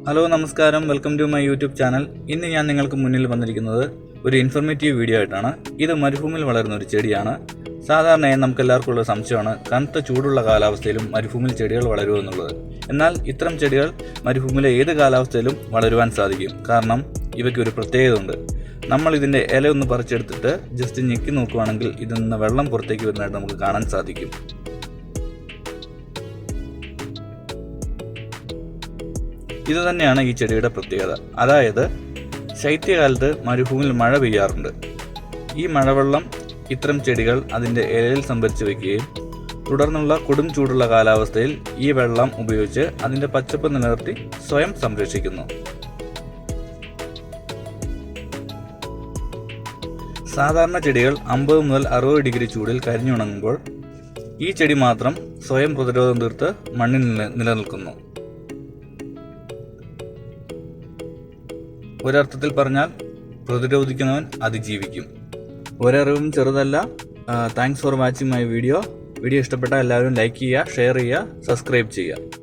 Hello നമസ്കാരം, welcome to my YouTube channel. ഇന്ന് ഞാൻ നിങ്ങൾക്ക് മുന്നിൽ വന്നിരിക്കുന്നത് ഒരു ഇൻഫർമേറ്റീവ് വീഡിയോ ആയിട്ടാണ്. ഇത് മരുഭൂമിയിൽ വളരുന്ന ഒരു ചെടിയാണ്. സാധാരണയായി നമുക്ക് എല്ലാവർക്കും ഉള്ള സംശയമാണ് കനത്ത ചൂടുള്ള കാലാവസ്ഥയിലും മരുഭൂമിയിൽ ചെടികൾ വളരുമോ എന്നുള്ളത്. എന്നാൽ ഇത്തരം ചെടികൾ മരുഭൂമിയിലെ ഏത് കാലാവസ്ഥയിലും വളരുവാൻ സാധിക്കും. കാരണം ഇവയ്ക്ക് ഒരു പ്രത്യേകത ഉണ്ട്. നമ്മൾ ഇതിൻ്റെ ഇല ഒന്ന് പറിച്ചെടുത്തിട്ട് ജസ്റ്റ് ഞെക്കി നോക്കുകയാണെങ്കിൽ ഇതിൽ നിന്ന് വെള്ളം പുറത്തേക്ക് വരുന്നതായിട്ട് നമുക്ക് കാണാൻ സാധിക്കും. ഇത് തന്നെയാണ് ഈ ചെടിയുടെ പ്രത്യേകത. അതായത് ശൈത്യകാലത്ത് മരുഭൂമിയിൽ മഴ പെയ്യാറുണ്ട്. ഈ മഴവെള്ളം ഇത്തരം ചെടികൾ അതിൻ്റെ ഇലയിൽ സംഭരിച്ചു വയ്ക്കുകയും തുടർന്നുള്ള കൊടും ചൂടുള്ള കാലാവസ്ഥയിൽ ഈ വെള്ളം ഉപയോഗിച്ച് അതിൻ്റെ പച്ചപ്പ് നിലനിർത്തി സ്വയം സംരക്ഷിക്കുന്നു. സാധാരണ ചെടികൾ 50 മുതൽ 60 ഡിഗ്രി ചൂടിൽ കരിഞ്ഞുണങ്ങുമ്പോൾ ഈ ചെടി മാത്രം സ്വയം പ്രതിരോധം തീർത്ത് മണ്ണിൽ നിലനിൽക്കുന്നു. ഒരർത്ഥത്തിൽ പറഞ്ഞാൽ പ്രതിരോധിക്കുന്നവൻ അതിജീവിക്കും. ഒരറിവും ചെറുതല്ല. Thanks for watching my video. ഇഷ്ടപ്പെട്ടാൽ എല്ലാവരും ലൈക്ക് ചെയ്യുക, ഷെയർ ചെയ്യുക, സബ്സ്ക്രൈബ് ചെയ്യുക.